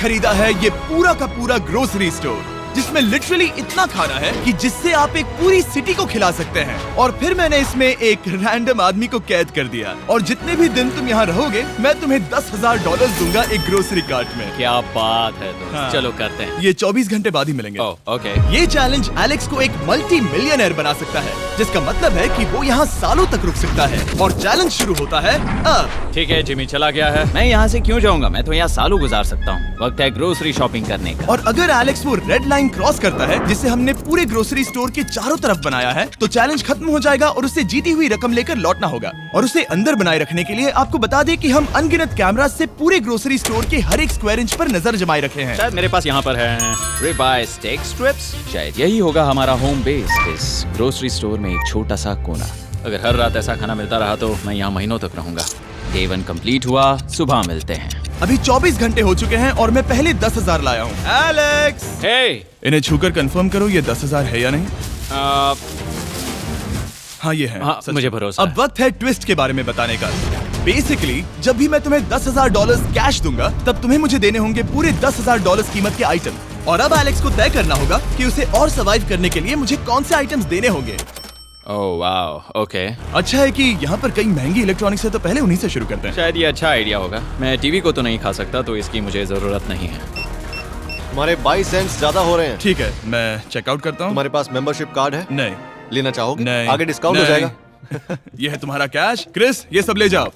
खरीदा है ये पूरा का पूरा ग्रोसरी स्टोर, जिसमें लिटरली इतना खाना है कि जिससे आप एक पूरी सिटी को खिला सकते हैं। और फिर मैंने इसमें एक रैंडम आदमी को कैद कर दिया, और जितने भी दिन तुम यहाँ रहोगे मैं तुम्हें $10,000 दूंगा एक ग्रोसरी कार्ट में। क्या बात है दोस्त। हाँ। चलो करते हैं। ये 24 घंटे बाद ही मिलेंगे। ओके। ये चैलेंज एलेक्स को एक मल्टी मिलियनर बना सकता है, जिसका मतलब है कि वो यहाँ सालों तक रुक सकता है। और चैलेंज शुरू होता है अब। ठीक है, जिमी चला गया है। मैं यहाँ से क्यों जाऊँगा, मैं तो यहाँ सालों गुजार सकता हूँ। वक्त है ग्रोसरी शॉपिंग करने का। और अगर एलेक्स वो रेड लाइन क्रॉस करता है जिसे हमने पूरे ग्रोसरी स्टोर के चारों तरफ बनाया है, तो चैलेंज खत्म हो जाएगा और उसे जीती हुई रकम लेकर लौटना होगा। और उसे अंदर बनाए रखने के लिए आपको बता दें कि हम अनगिनत कैमरा से पूरे ग्रोसरी स्टोर के हर एक स्क्वायर इंच पर नजर जमाए रखे हैं। शायद मेरे पास यहाँ पर है रिबाई स्टेक स्ट्रिप्स। शायद यही होगा हमारा होम बेस, इस ग्रोसरी स्टोर में एक छोटा सा कोना। अगर हर रात ऐसा खाना मिलता रहा तो मैं यहाँ महीनों तक रहूंगा। डे 1 कंप्लीट हुआ, सुबह मिलते हैं। अभी 24 घंटे हो चुके हैं और मैं पहले 10,000 लाया हूँ। एलेक्स, हे, इन्हें छूकर कंफर्म करो ये 10,000 है या नहीं। हाँ ये है। हाँ, मुझे भरोसा अब वक्त है ट्विस्ट के बारे में बताने का। बेसिकली जब भी मैं तुम्हें $10,000 कैश दूंगा, तब तुम्हें मुझे देने होंगे पूरे $10,000 कीमत के आइटम। और अब एलेक्स को तय करना होगा कि उसे और सर्वाइव करने के लिए मुझे कौन से आइटम्स देने होंगे। Oh wow, okay. अच्छा है कि यहाँ पर कई महंगी इलेक्ट्रॉनिक्स है, तो पहले उन्हीं से शुरू करते हैं। शायद ये अच्छा आइडिया होगा। मैं टीवी को तो नहीं खा सकता, तो इसकी मुझे जरूरत नहीं है। हमारे 22 सेंट्स ज्यादा हो रहे हैं। ठीक है, मैं चेकआउट करता हूँ। तुम्हारे पास मेंबरशिप कार्ड है? नहीं। लेना चाहोगे? नहीं। आगे डिस्काउंट हो नहीं। जाएगा। ये है तुम्हारा कैश। क्रिस, ये सब ले जाओ।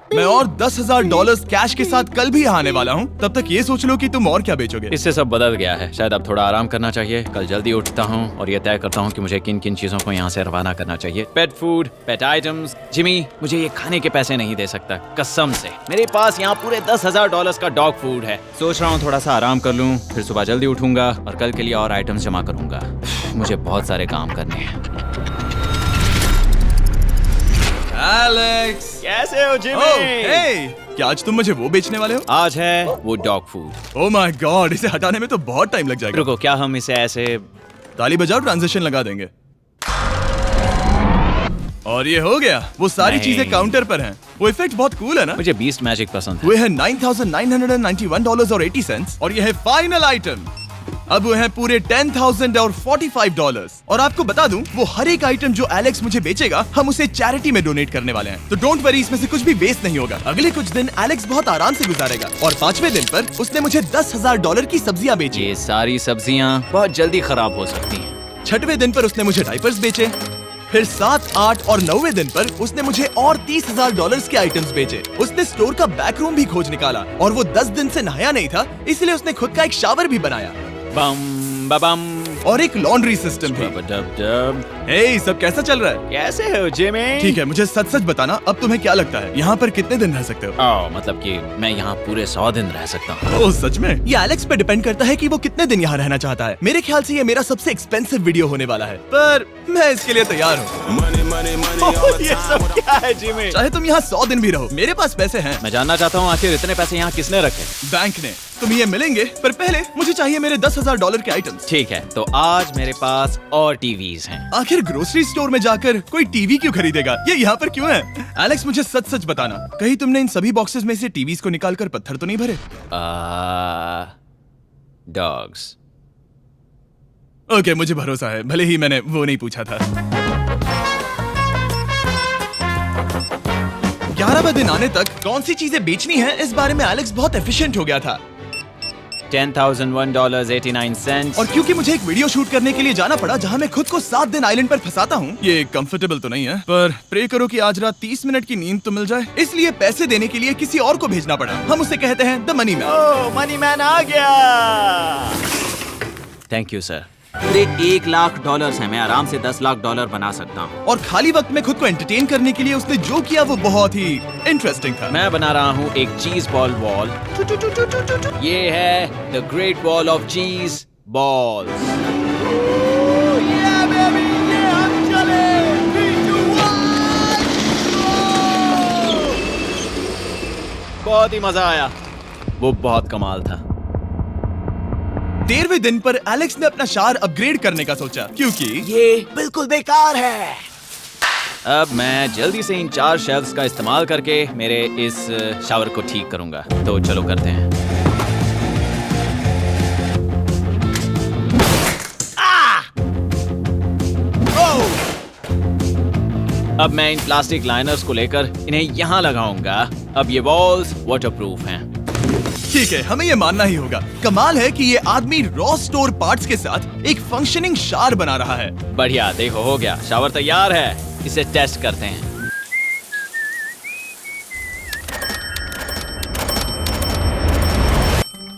मैं और $10,000 कैश के साथ कल भी यहाँ आने वाला हूँ। तब तक ये सोच लो कि तुम और क्या बेचोगे। इससे सब बदल गया है। शायद अब थोड़ा आराम करना चाहिए। कल जल्दी उठता हूँ और ये तय करता हूँ कि मुझे किन किन चीजों को यहाँ से रवाना करना चाहिए। पेट फूड, पेट आइटम्स। जिमी, मुझे ये खाने के पैसे नहीं दे सकता, कसम से। मेरे पास यहाँ पूरे $10,000 का डॉग फूड है। सोच रहा हूँ थोड़ा सा आराम कर लूँ, फिर सुबह जल्दी उठूंगा और कल के लिए और आइटम्स जमा करूंगा। मुझे बहुत सारे काम करने हैं। एलेक्स, कैसे हो जिमी? ओह, हे, क्या आज तुम मुझे वो बेचने वाले हो? आज है वो dog food. Oh my God, इसे हटाने में तो बहुत टाइम लग जाएगा। रुको, क्या हम इसे ऐसे ताली बजाओ, ट्रांजिशन लगा देंगे। और ये हो गया। वो सारी नहीं। चीजें काउंटर पर हैं। वो इफेक्ट बहुत कूल है ना। मुझे बीस्ट मैजिक पसंद है। वो है $9,991.80 और ये है फाइनल आइटम। अब वो है पूरे $10,045 और आपको बता दूं, वो हर एक आइटम जो एलेक्स मुझे बेचेगा, हम उसे चैरिटी में डोनेट करने वाले हैं। तो डोंट वरी, इसमें से कुछ भी वेस्ट नहीं होगा। अगले कुछ दिन एलेक्स बहुत आराम से गुजारेगा और 5वें दिन पर उसने मुझे $10,000 की सब्जियां बेची। ये सारी सब्जियां बहुत जल्दी खराब हो सकती हैं। 6वें दिन पर उसने मुझे डाइपर्स बेचे। फिर 7, 8 और 9वें दिन पर उसने मुझे और $30,000 के आइटम्स बेचे। उसने स्टोर का बैक रूम भी खोज निकाला और वो 10 दिन से नहाया नहीं था, इसलिए उसने खुद का एक शावर भी बनाया बम बम और एक लॉन्ड्री सिस्टम भी। डब। हे, सब कैसा चल रहा है? कैसे हो जिमी? ठीक है, मुझे सच सच बताना, अब तुम्हें क्या लगता है यहाँ पर कितने दिन रह सकते हो? मतलब कि मैं यहाँ पूरे 100 दिन रह सकता हूँ। ओह सच में? ये एलेक्स पे डिपेंड करता है कि वो कितने दिन यहाँ रहना चाहता है। मेरे ख्याल से ये मेरा सबसे एक्सपेंसिव वीडियो होने वाला है, पर मैं इसके लिए तैयार हूँ। ये सब क्या है जिमी? चाहे तुम यहाँ 100 दिन भी रहो, मेरे पास पैसे हैं। मैं जानना चाहता हूँ आखिर इतने पैसे यहाँ किसने रखे? बैंक ने। तुम ये मिलेंगे, पर पहले मुझे चाहिए मेरे $10,000 के आइटम्स। ठीक है, तो आज मेरे पास और टीवीज हैं। आखिर ग्रोसरी स्टोर में जाकर कोई टीवी क्यों खरीदेगा? ये यहाँ पर क्यों है? एलेक्स, मुझे सच सच बताना, कहीं तुमने इन सभी बॉक्सेस में से टीवीज को निकालकर पत्थर तो नहीं भरे? डॉग्स। ओके, मुझे भरोसा है, भले ही मैंने वो नहीं पूछा था। 11वें दिन आने तक कौन सी चीजें बेचनी है, इस बारे में एलेक्स बहुत एफिशिएंट हो गया था। $10,001.89। और क्योंकि मुझे एक वीडियो शूट करने के लिए जाना पड़ा जहां मैं खुद को 7 दिन आइलैंड पर फंसाता हूं, ये कंफर्टेबल तो नहीं है, पर प्रे करो कि आज रात 30 मिनट की नींद तो मिल जाए। इसलिए पैसे देने के लिए किसी और को भेजना पड़ा। हम उसे कहते हैं the money man. Oh, money man आ गया। Thank you sir. पूरे $1 लाख हैं। मैं आराम से $10 लाख बना सकता हूँ। और खाली वक्त में खुद को एंटरटेन करने के लिए उसने जो किया वो बहुत ही इंटरेस्टिंग था। मैं बना रहा हूँ एक चीज बॉल वॉल। ये है द ग्रेट वॉल ऑफ चीज बॉल्स। बहुत ही मजा आया, वो बहुत कमाल था। 13वें दिन पर एलेक्स ने अपना शावर अपग्रेड करने का सोचा, क्योंकि ये बिल्कुल बेकार है। अब मैं जल्दी से इन 4 शेल्फ्स का इस्तेमाल करके मेरे इस शावर को ठीक करूंगा। तो चलो करते हैं। अब मैं इन प्लास्टिक लाइनर्स को लेकर इन्हें यहाँ लगाऊंगा। अब ये वॉल्स वाटरप्रूफ हैं। ठीक है, हमें ये मानना ही होगा। कमाल है कि ये आदमी रॉ स्टोर पार्ट्स के साथ एक फंक्शनिंग शावर बना रहा है। बढ़िया, देखो हो गया, शावर तैयार है। इसे टेस्ट करते हैं।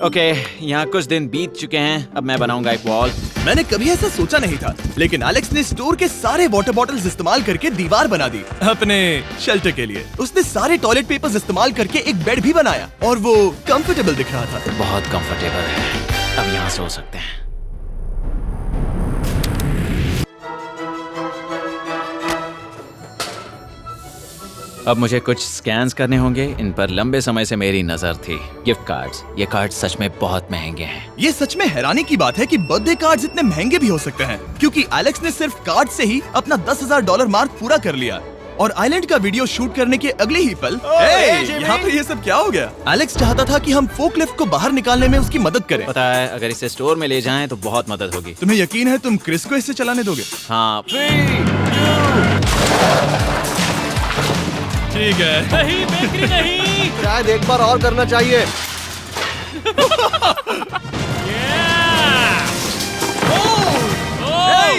ओके, यहाँ कुछ दिन बीत चुके हैं। अब मैं बनाऊंगा एक वॉल। मैंने कभी ऐसा सोचा नहीं था, लेकिन एलेक्स ने स्टोर के सारे वाटर बॉटल्स इस्तेमाल करके दीवार बना दी अपने शेल्टर के लिए। उसने सारे टॉयलेट पेपर्स इस्तेमाल करके एक बेड भी बनाया और वो कंफर्टेबल दिख रहा था। बहुत कंफर्टेबल है। अब यहाँ सो सकते हैं। अब मुझे कुछ स्कैन्स करने होंगे। इन पर लंबे समय से मेरी नजर थी। Gift cards. ये कार्ड सच में बहुत महंगे हैं। ये सच में हैरानी की बात है कि बर्थडे कार्ड्स इतने महंगे भी हो सकते हैं, क्योंकि एलेक्स ने सिर्फ कार्ड से ही अपना $10,000 मार्क पूरा कर लिया। और आइलैंड का वीडियो शूट करने के अगले ही पल यहाँ पे ये सब क्या हो गया? एलेक्स चाहता था कि हम फोकलिफ्ट को बाहर निकालने में उसकी मदद करें। पता है, अगर इसे स्टोर में ले जाएं तो बहुत मदद होगी। तुम्हें यकीन है तुम क्रिस को इसे चलाने दोगे? हाँ। ठीक है। नहीं बेकरी नहीं। शायद एक बार और करना चाहिए।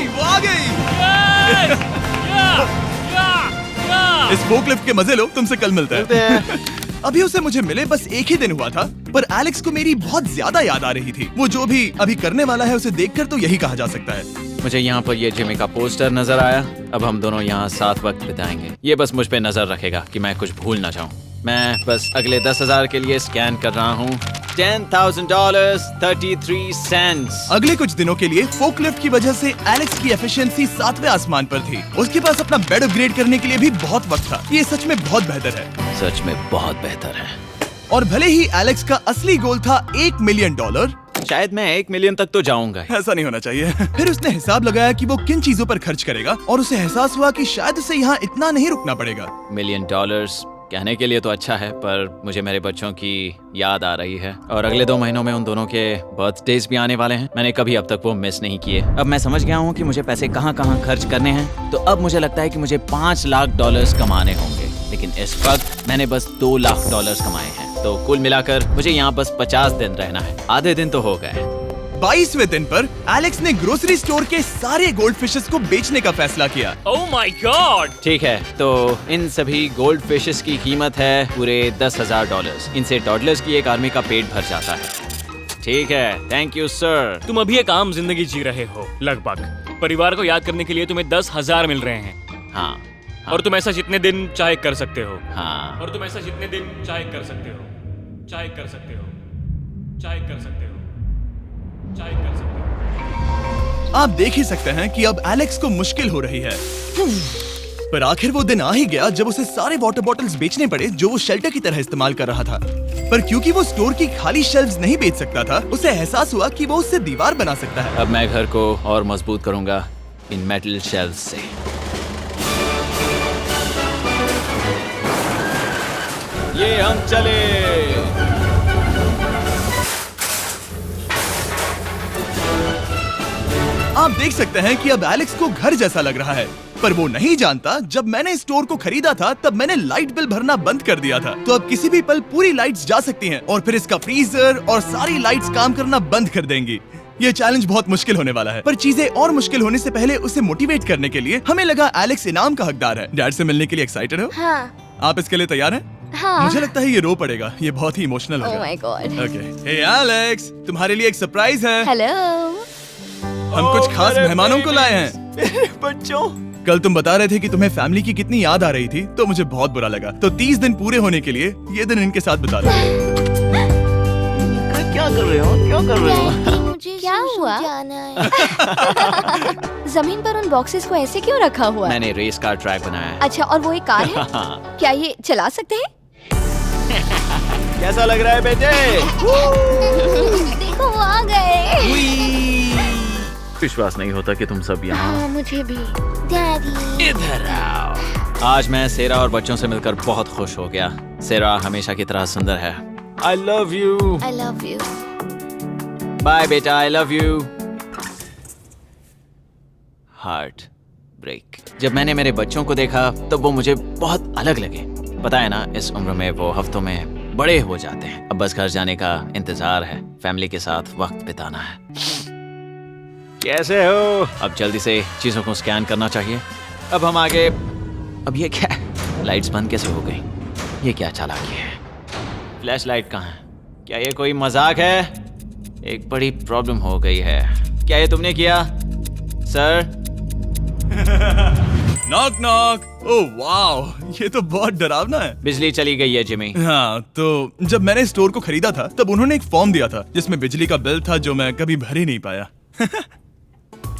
वो आ गई। इस फोकलिफ्ट के मजे लो, तुमसे कल मिलते हैं। अभी उसे मुझे मिले बस एक ही दिन हुआ था, पर एलेक्स को मेरी बहुत ज्यादा याद आ रही थी। वो जो भी अभी करने वाला है उसे देखकर तो यही कहा जा सकता है। मुझे यहाँ पर ये जिमी का पोस्टर नजर आया। अब हम दोनों यहाँ साथ वक्त बिताएंगे। ये बस मुझ पे नजर रखेगा कि मैं कुछ भूल ना जाऊँ। मैं बस अगले 10,000 के लिए स्कैन कर रहा हूँ। $10,000 33 सेंट्स। अगले कुछ दिनों के लिए फोकलिफ्ट की वजह से एलेक्स की एफिशिएंसी 7वें आसमान पर थी। उसके पास अपना बेड अपग्रेड करने के लिए भी बहुत वक्त था। ये सच में बहुत बेहतर है। सच में बहुत बेहतर है। और भले ही एलेक्स का असली गोल था $1 मिलियन, शायद मैं 1 मिलियन तक तो जाऊंगा। ऐसा नहीं होना चाहिए। फिर उसने हिसाब लगाया कि वो किन चीजों पर खर्च करेगा और उसे एहसास हुआ कि शायद उसे यहाँ इतना नहीं रुकना पड़ेगा। $1 मिलियन कहने के लिए तो अच्छा है, पर मुझे मेरे बच्चों की याद आ रही है। और अगले 2 महीनों में उन दोनों के बर्थडेज भी आने वाले हैं। मैंने कभी अब तक वो मिस नहीं किए। अब मैं समझ गया हूँ कि मुझे पैसे कहाँ कहाँ खर्च करने हैं। तो अब मुझे लगता है कि मुझे $5 लाख कमाने होंगे। लेकिन इस वक्त मैंने बस $2 लाख कमाए हैं। तो कुल मिलाकर मुझे यहाँ बस 50 दिन रहना है। आधे दिन तो हो गए। 22वें दिन पर एलेक्स ने ग्रोसरी स्टोर के सारे गोल्ड फिशेस को बेचने का फैसला किया। Oh my God. ठीक है, तो इन सभी गोल्ड फिशेस की कीमत है पूरे $10,000। इनसे टॉडलर्स की एक आर्मी का पेट भर जाता है। ठीक है, थैंक यू सर। तुम अभी एक आम जिंदगी जी रहे हो लगभग। परिवार को याद करने के लिए तुम्हें 10,000 मिल रहे हैं। हाँ। और तुम ऐसा जितने दिन चाहे कर सकते हो। हाँ। और तुम ऐसा जितने दिन चाहे कर सकते हो। चाहे कर सकते हो। चाहे कर सकते हो। चाहे कर सकते हो। आप देख ही सकते हैं कि अब एलेक्स को मुश्किल हो रही है। पर आखिर वो दिन आ ही गया जब उसे सारे वाटर बॉटल्स बेचने पड़े जो वो शेल्टर की तरह इस्तेमाल कर रहा था। पर क्योंकि वो स्टोर की खाली शेल्व्स नहीं बेच सकता था, उसे एहसास हुआ कि वो उससे दीवार बना सकता है। अब मैं घर को और मजबूत करूंगा इन मेटल शेल्व्स से। ये हम चले। आप देख सकते हैं कि अब एलेक्स को घर जैसा लग रहा है, पर वो नहीं जानता जब मैंने स्टोर को खरीदा था तब मैंने लाइट बिल भरना बंद कर दिया था। तो अब किसी भी पल पूरी लाइट्स जा सकती हैं और फिर इसका फ्रीजर और सारी लाइट्स काम करना बंद कर देंगी। ये चैलेंज बहुत मुश्किल होने वाला है, पर चीजें और मुश्किल होने से पहले उसे मोटिवेट करने के लिए हमें लगा एलेक्स इनाम का हकदार है। डैड से मिलने के लिए एक्साइटेड हो? हाँ। आप इसके लिए तैयार हैं? हाँ। मुझे लगता है ये रो पड़ेगा। ये बहुत ही इमोशनल होगा। Oh my God. Okay, hey Alex, तुम्हारे लिए एक सरप्राइज है। हेलो। हम कुछ खास मेहमानों को लाए हैं। मेरे बच्चों। कल तुम बता रहे थे कि तुम्हें फैमिली की कितनी याद आ रही थी, तो मुझे बहुत बुरा लगा। तो 30 दिन पूरे होने के लिए ये दिन इनके साथ बिता लो। क्या कर रहे हो? क्या कर रहे हो? मुझे क्या हुआ? जमीन पर उन बॉक्सेस को ऐसे क्यों रखा हुआ है? मैंने रेस कार ट्रैक बनाया है। अच्छा, और वो एक कार है? क्या ये चला सकते हैं? कैसा लग रहा है बेटे? देखो वो आ गए। विश्वास नहीं होता कि तुम सब यहाँ। हाँ, मुझे भी। डैडी। इधर आओ। आज मैं सेरा और बच्चों से मिलकर बहुत खुश हो गया। सेरा हमेशा की तरह सुंदर है। I love you. I love you. Bye बेटा, I love you. Heart. Break. जब मैंने मेरे बच्चों को देखा तब वो मुझे बहुत अलग लगे। पता है ना, इस उम्र में वो हफ्तों में बड़े हो जाते हैं। अब बस घर जाने का इंतजार है, फैमिली के साथ वक्त बिताना है। कैसे हो? अब जल्दी से चीजों को स्कैन करना चाहिए। अब हम आगे। अब ये क्या है? लाइट्स बंद कैसे हो गई? ये क्या चालाकी है? फ्लैश लाइट कहाँ है? क्या ये कोई मजाक है? एक बड़ी प्रॉब्लम हो गई है। क्या ये तुमने किया, sir? Knock knock. Oh wow, ये तो बहुत डरावना है। बिजली चली गई है जिमी। हाँ, तो जब मैंने स्टोर को खरीदा था तब उन्होंने एक फॉर्म दिया था जिसमें बिजली का बिल था जो मैं कभी भर ही नहीं पाया।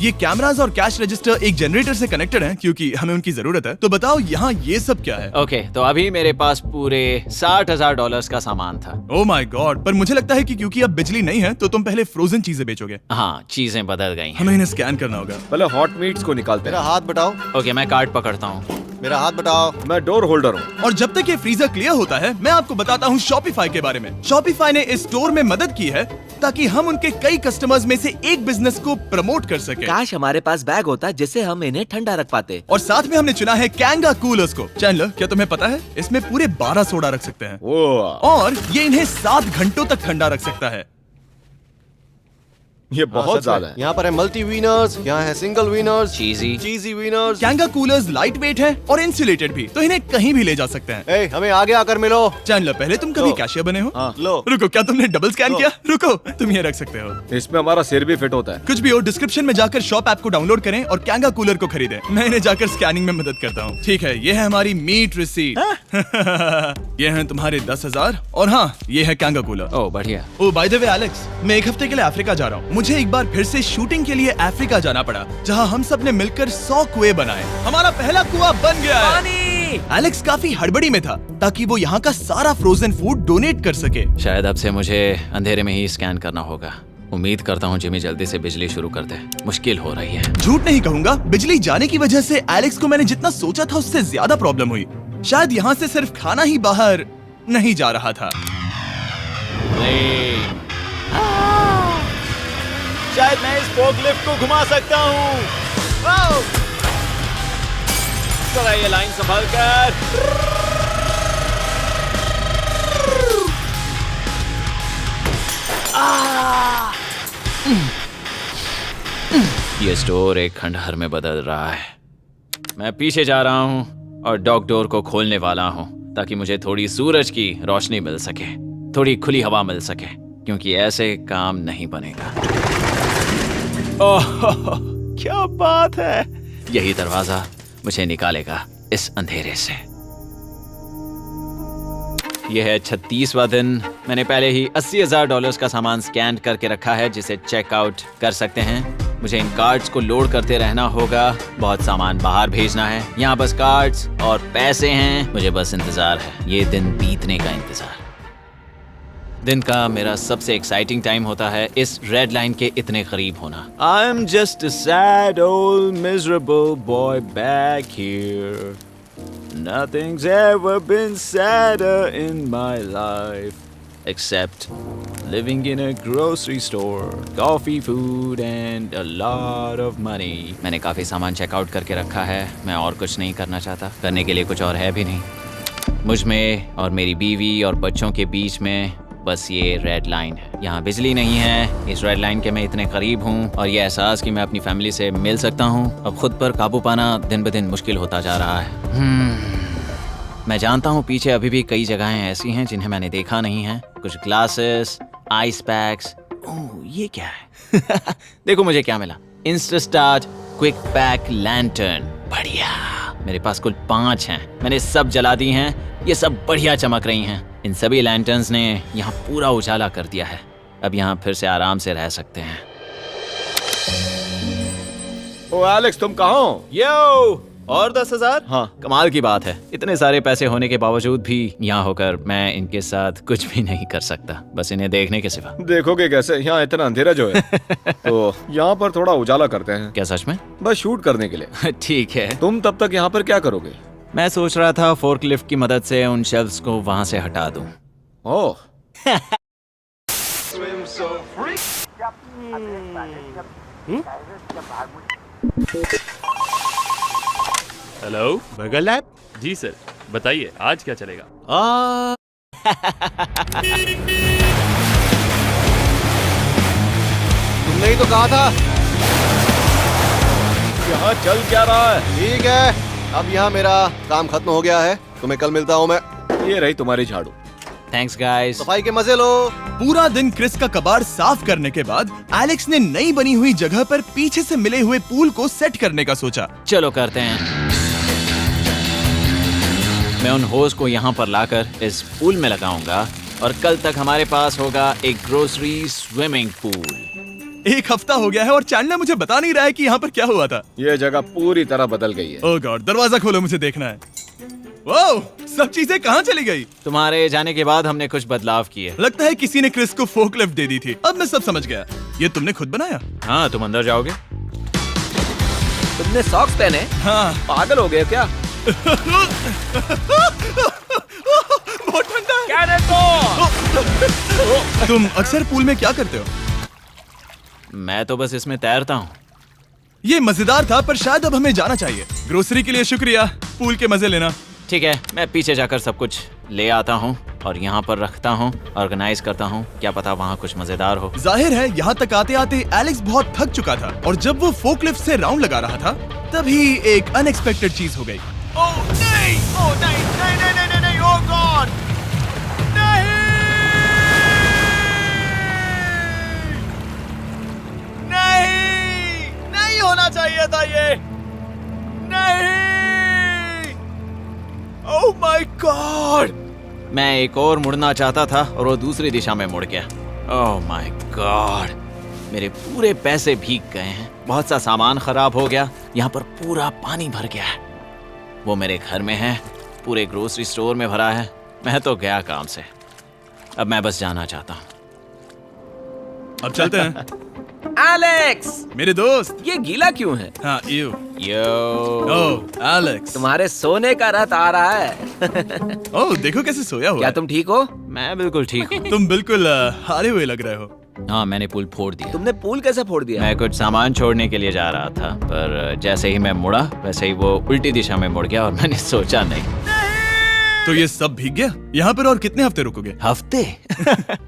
ये कैमरास और कैश रजिस्टर एक जनरेटर से कनेक्टेड हैं क्योंकि हमें उनकी जरूरत है। तो बताओ यहाँ ये सब क्या है? ओके, तो अभी मेरे पास पूरे $60,000 का सामान था। ओह माय गॉड, पर मुझे लगता है कि क्योंकि अब बिजली नहीं है तो तुम पहले फ्रोजन चीजें बेचोगे। हाँ, चीजें बदल गई हैं। हमें इन्हें स्कैन करना होगा। पहले हॉट मीट्स को निकालते मेरा हैं। हाथ बटाओ। ओके, मैं कार्ड पकड़ता हूँ। मेरा हाथ बटाओ। मैं डोर होल्डर हूँ। और जब तक ये फ्रीजर क्लियर होता है मैं आपको बताता हूँ शॉपिफाई के बारे में। शॉपिफाई ने इस स्टोर में मदद की है ताकि हम उनके कई कस्टमर्स में से एक बिजनेस को प्रमोट कर सके। काश हमारे पास बैग होता जिससे हम इन्हें ठंडा रख पाते। और साथ में हमने चुना है कैंगा कूलर्स को। चैनलर, क्या तुम्हें पता है इसमें पूरे 12 सोडा रख सकते हैं और ये इन्हें 7 घंटों तक ठंडा रख सकता है। ये बहुत ज्यादा है। यहाँ पर है मल्टी विनर्स, यहाँ है single winners, cheesy. Cheesy winners. कैंगा कूलर्स लाइट वेट है और इंसुलेटेड भी, तो इन्हें कहीं भी ले जा सकते हैं। ए, हमें आगे आकर मिलो। चैनलर, पहले तुम कभी लो। कैशियर बने हो? हाँ। लो। रुको, क्या तुमने डबल स्कैन लो। किया? रुको, तुम ये रख सकते हो। इसमें हमारा सिर भी फिट होता है। कुछ भी हो, डिस्क्रिप्शन में जाकर शॉप ऐप को डाउनलोड करें और कैंगा कूलर को खरीदें। मैं इन्हें जाकर स्कैनिंग में मदद करता हूँ। ठीक है, ये है हमारी मीट रिसीट। ये हैं तुम्हारे 10,000 और हाँ, ये है कैंगा कूलर। ओह बढ़िया। ओ बाय द वे एलेक्स, मैं एक हफ्ते के लिए अफ्रीका जा रहा हूँ। मुझे एक बार फिर से शूटिंग के लिए अफ्रीका जाना पड़ा, जहाँ हम सब ने मिलकर 100 कुएं बनाए। हमारा पहला कुआं बन गया है। एलेक्स काफी हड़बड़ी में था ताकि वो यहाँ का सारा फ्रोजन फूड डोनेट कर सके। शायद अब से मुझे अंधेरे में ही स्कैन करना होगा। उम्मीद करता हूँ जिमी जल्दी से बिजली शुरू कर दे। मुश्किल हो रही है। झूठ नहीं कहूंगा, बिजली जाने की वजह से एलेक्स को मैंने जितना सोचा था उससे ज्यादा प्रॉब्लम हुई। शायद यहाँ से सिर्फ खाना ही बाहर नहीं जा रहा था। शायद मैं इस फोर्कलिफ्ट को घुमा सकता हूँ। चला ये लाइन संभाल कर। ये स्टोर एक खंडहर में बदल रहा है। मैं पीछे जा रहा हूँ और डॉग डोर को खोलने वाला हूँ ताकि मुझे थोड़ी सूरज की रोशनी मिल सके, थोड़ी खुली हवा मिल सके, क्योंकि ऐसे काम नहीं बनेगा। ओह क्या बात है! यही दरवाजा मुझे निकालेगा इस अंधेरे से। यह है 36वां दिन। मैंने पहले ही $80,000 का सामान स्कैन करके रखा है जिसे चेकआउट कर सकते हैं। मुझे इन कार्ड्स को लोड करते रहना होगा। बहुत सामान बाहर भेजना है। यहाँ बस कार्ड्स और पैसे हैं। मुझे बस इंतजार है, ये दिन बीतने का इंतजार। दिन का मेरा सबसे एक्साइटिंग टाइम होता है इस रेड लाइन के इतने करीब होना। I am just a sad old miserable boy back here. Nothing's ever been sadder in my life except living in a grocery store, coffee, food and a lot of money. मैंने काफी सामान checkout करके रखा है। मैं और कुछ नहीं करना चाहता। करने के लिए कुछ और है भी नहीं। मुझ में और मेरी बीवी और बच्चों के बीच में बस ये रेड लाइन है। यहाँ बिजली नहीं है। इस रेड लाइन के मैं इतने करीब हूँ और ये एहसास कि मैं अपनी फैमिली से मिल सकता हूँ अब खुद पर काबू पाना दिन ब दिन मुश्किल होता जा रहा है। मैं जानता हूँ पीछे अभी भी कई जगहें ऐसी हैं जिन्हें मैंने देखा नहीं है। कुछ ग्लासेस, आइस पैक्स। ओह ये क्या है? देखो मुझे क्या मिला। इंस्टास्टार्ट क्विक पैक लैंटर्न। बढ़िया। मेरे पास कुल 5 हैं। मैंने सब जला दी हैं। ये सब बढ़िया चमक रही हैं। इन सभी लैंटर्न्स ने यहाँ पूरा उजाला कर दिया है। अब यहाँ फिर से आराम से रह सकते हैं। ओ एलेक्स, तुम कहाँ हो? यो, और 10,000? हाँ। कमाल की बात है। इतने सारे पैसे होने के बावजूद भी यहाँ होकर मैं इनके साथ कुछ भी नहीं कर सकता, बस इन्हें देखने के सिवा। देखोगे कैसे? यहाँ इतना अंधेरा जो है। तो यहाँ पर थोड़ा उजाला करते हैं। क्या सच में? बस शूट करने के लिए। ठीक है। तुम तब तक यहाँ पर क्या करोगे? मैं सोच रहा था फोर्कलिफ्ट की मदद से उन शेल्फ्स को वहां से हटा दूं। Oh hello burger lab. जी सर, बताइए आज क्या चलेगा? तुमने ही तो कहा था। यहाँ चल क्या रहा है? ठीक है, अब यहाँ मेरा काम खत्म हो गया है। तुम्हें कल मिलता हूँ मैं। ये रही तुम्हारी झाड़ू। Thanks guys. सफाई के मजे लो। पूरा दिन क्रिस का कबाड़ साफ करने के बाद एलेक्स ने नई बनी हुई जगह पर पीछे से मिले हुए पूल को सेट करने का सोचा। चलो करते हैं। मैं उन होज को यहाँ पर लाकर इस पूल में लगाऊंगा और कल तक हमारे पास होगा एक ग्रोसरी स्विमिंग पूल। एक हफ्ता हो गया है और चैंडलर मुझे बता नहीं रहा है कि यहाँ पर क्या हुआ था। ये जगह पूरी तरह बदल गई है। ओह गॉड, दरवाजा खोलो, मुझे देखना है। वाओ, सब चीजें कहाँ चली गई? तुम्हारे जाने के बाद हमने कुछ बदलाव किए। लगता है किसी ने क्रिस को फोकलिफ्ट दे दी थी। अब मैं सब समझ गया। ये तुमने खुद बनाया? हाँ, तुम अंदर जाओगे? तुमने सॉक्स पहने? हाँ। पागल हो गए क्या? बहुत ठंडा है। तुम अक्सर पूल में क्या करते हो? मैं तो बस इसमें तैरता हूँ। ये मजेदार था, पर शायद अब हमें जाना चाहिए। ग्रोसरी के लिए शुक्रिया, पूल के मजे लेना। ठीक है, मैं पीछे जाकर सब कुछ ले आता हूँ और यहाँ पर रखता हूँ, ऑर्गेनाइज करता हूँ। क्या पता वहाँ कुछ मजेदार हो। जाहिर है यहाँ तक आते आते एलेक्स बहुत थक चुका था और जब वो फोकलिफ्ट से राउंड लगा रहा था तभी एक अनएक्सपेक्टेड चीज हो गई। ओह नहीं, ओह नहीं, नहीं, नहीं, नहीं, नहीं, नहीं, ओह गॉड, नहीं, नहीं, नहीं होना चाहिए था ये, नहीं, ओह माय गॉड। मैं एक और मुड़ना चाहता था और वो दूसरी दिशा में मुड़ गया। ओह माय गॉड, मेरे पूरे पैसे भीग गए हैं। बहुत सा सामान खराब हो गया। यहाँ पर पूरा पानी भर गया है। वो मेरे घर में है, पूरे ग्रोसरी स्टोर में भरा है। मैं तो गया काम से। अब मैं बस जाना चाहता हूँ। अब चलते हैं। एलेक्स, मेरे दोस्त। ये गीला क्यों है? हाँ, यू। Yo, oh Alex. तुम्हारे सोने का रथ आ रहा है। ओह देखो कैसे सोया हुआ क्या है। तुम ठीक हो? मैं बिल्कुल ठीक हूँ। तुम बिल्कुल हारे हुए लग रहे हो। हाँ, मैंने पुल फोड़ दिया। तुमने पूल कैसे फोड़ दिया? मैं कुछ सामान छोड़ने के लिए जा रहा था, पर जैसे ही मैं मुड़ा वैसे ही वो उल्टी दिशा में मुड़ गया और मैंने सोचा नहीं। तो ये सब भीग गया। यहाँ पर और कितने हफ्ते रुकोगे? हफ्ते?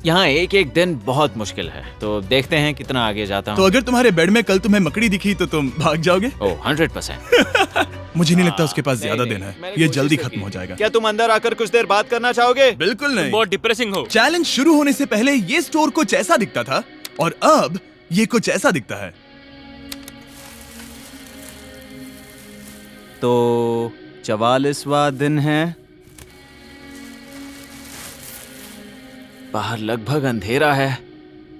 यहाँ एक एक दिन बहुत मुश्किल है, तो देखते हैं कितना आगे जाता तो हूँ। अगर तुम्हारे बेड में कल तुम्हें मकड़ी दिखी तो तुम भाग जाओगे? ओह 100%। मुझे नहीं लगता उसके पास ज्यादा नहीं, दिन है। मैंने ये कोशिश जल्दी तो खत्म की। हो जाएगा। क्या तुम अंदर आकर कुछ देर बात करना चाहोगे? बिल्कुल नहीं। बहुत डिप्रेसिंग हो। चैलेंज शुरू होने से पहले ये स्टोर कुछ ऐसा दिखता था और अब ये कुछ ऐसा दिखता है। तो 44वां दिन है। बाहर लगभग अंधेरा है।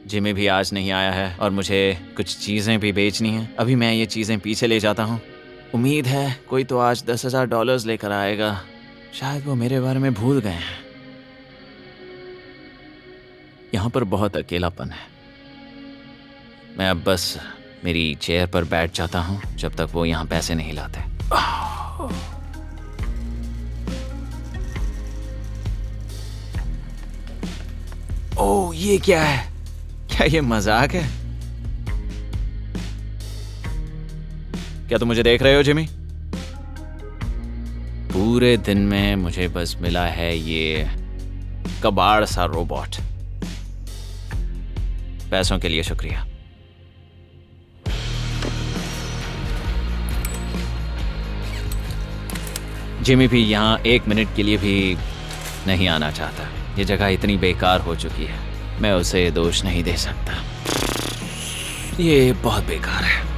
जिमी भी आज नहीं आया है और मुझे कुछ चीजें भी बेचनी हैं। अभी मैं ये चीजें पीछे ले जाता हूँ। उम्मीद है कोई तो आज $10,000 लेकर आएगा। शायद वो मेरे बारे में भूल गए हैं। यहाँ पर बहुत अकेलापन है। मैं अब बस मेरी चेयर पर बैठ जाता हूँ जब तक वो यहाँ पैसे नहीं लाते। ओह, ये क्या है? क्या ये मजाक है? क्या तुम मुझे देख रहे हो जिमी? पूरे दिन में मुझे बस मिला है ये कबाड़ सा रोबोट। पैसों के लिए शुक्रिया। जिमी भी यहाँ 1 मिनट के लिए भी नहीं आना चाहता। ये जगह इतनी बेकार हो चुकी है, मैं उसे दोष नहीं दे सकता। ये बहुत बेकार है।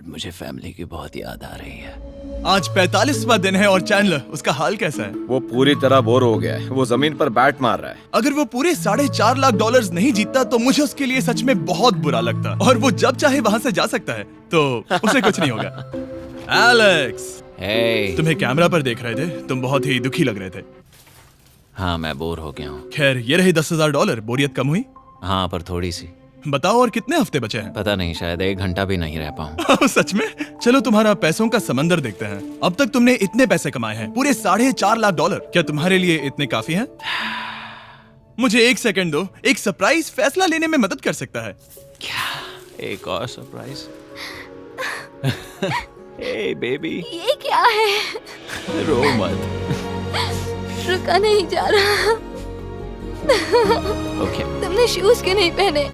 मुझे फैमिली की बहुत याद आ रही है। आज 45वां दिन है और चैंडलर, उसका हाल कैसा है? वो पूरी तरह बोर हो गया है। वो जमीन पर बैट मार रहा है। अगर वो पूरे $4.5 लाख नहीं जीतता तो मुझे उसके लिए सच में बहुत बुरा लगता। और वो जब चाहे वहाँ से जा सकता है, तो उसे कुछ नहीं होगा। एलेक्स, hey, तुम्हें कैमरा पर देख रहे थे। तुम बहुत ही दुखी लग रहे थे। हाँ, मैं बोर हो गया हूँ। खैर, ये रहे $10,000। बोरियत कम हुई? हाँ, पर थोड़ी सी। बताओ और कितने हफ्ते बचे हैं? पता नहीं, शायद 1 घंटा भी नहीं रह पाऊँ। सच में? चलो तुम्हारा पैसों का समंदर देखते हैं। अब तक तुमने इतने पैसे कमाए हैं, पूरे $4.5 लाख। क्या तुम्हारे लिए इतने काफी हैं? मुझे 1 सेकंड दो, एक सरप्राइज फैसला लेने में मदद कर सकता है। एक और सरप्राइज। हे बेबी, ये क्या है? रो मत। रुका नहीं जा रहा। ओके। तुमने शूज क्यों नहीं पहने?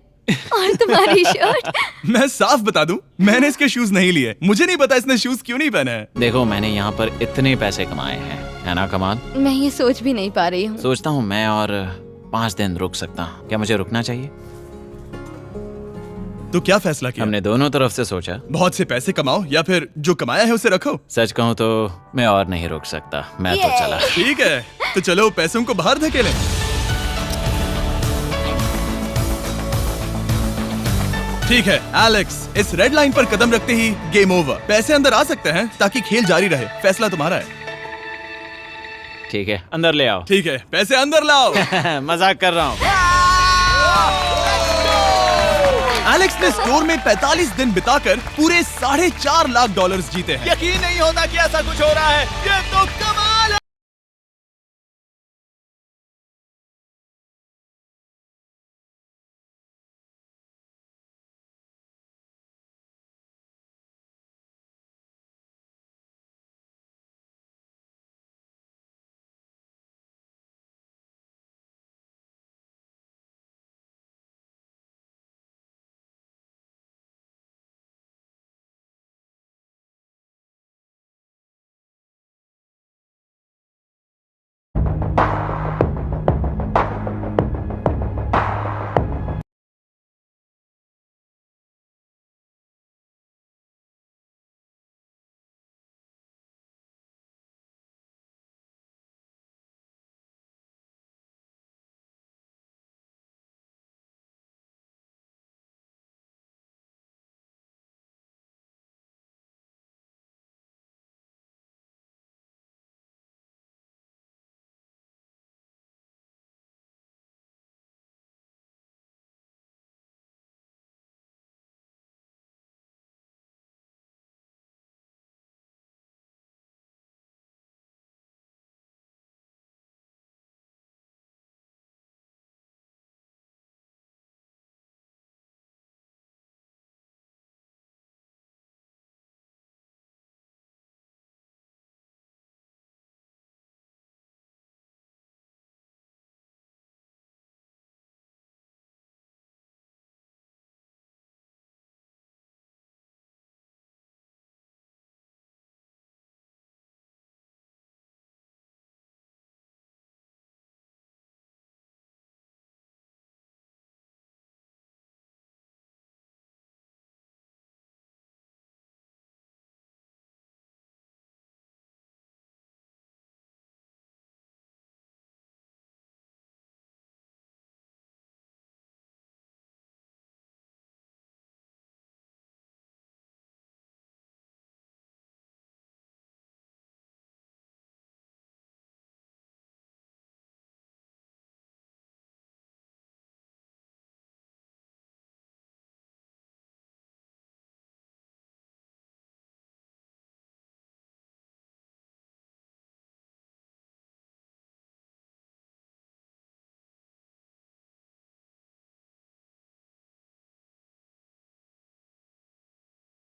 और तुम्हारी शर्ट? मैं साफ बता दूं, मैंने इसके शूज नहीं लिए। मुझे नहीं पता इसने शूज क्यों नहीं पहने हैं। देखो, मैंने यहाँ पर इतने पैसे कमाए हैं, है ना कमाल? मैं ये सोच भी नहीं पा रही हूँ। सोचता हूँ मैं और 5 दिन रुक सकता हूँ। क्या मुझे रुकना चाहिए? तो क्या फैसला किया? हमने दोनों तरफ से सोचा। बहुत से पैसे कमाओ या फिर जो कमाया है उसे रखो। सच कहूँ तो मैं और नहीं रुक सकता, मैं तो चला। ठीक है, तो चलो पैसों को बाहर धकेलें। ठीक है एलेक्स, इस रेड लाइन पर कदम रखते ही गेम ओवर। पैसे अंदर आ सकते हैं ताकि खेल जारी रहे। फैसला तुम्हारा है। ठीक है, अंदर ले आओ। ठीक है, पैसे अंदर लाओ। मजाक कर रहा हूँ। एलेक्स ने स्टोर में 45 दिन बिताकर पूरे $4.5 लाख जीते हैं। यकीन नहीं होता कि ऐसा कुछ हो रहा है। ये तो कमाल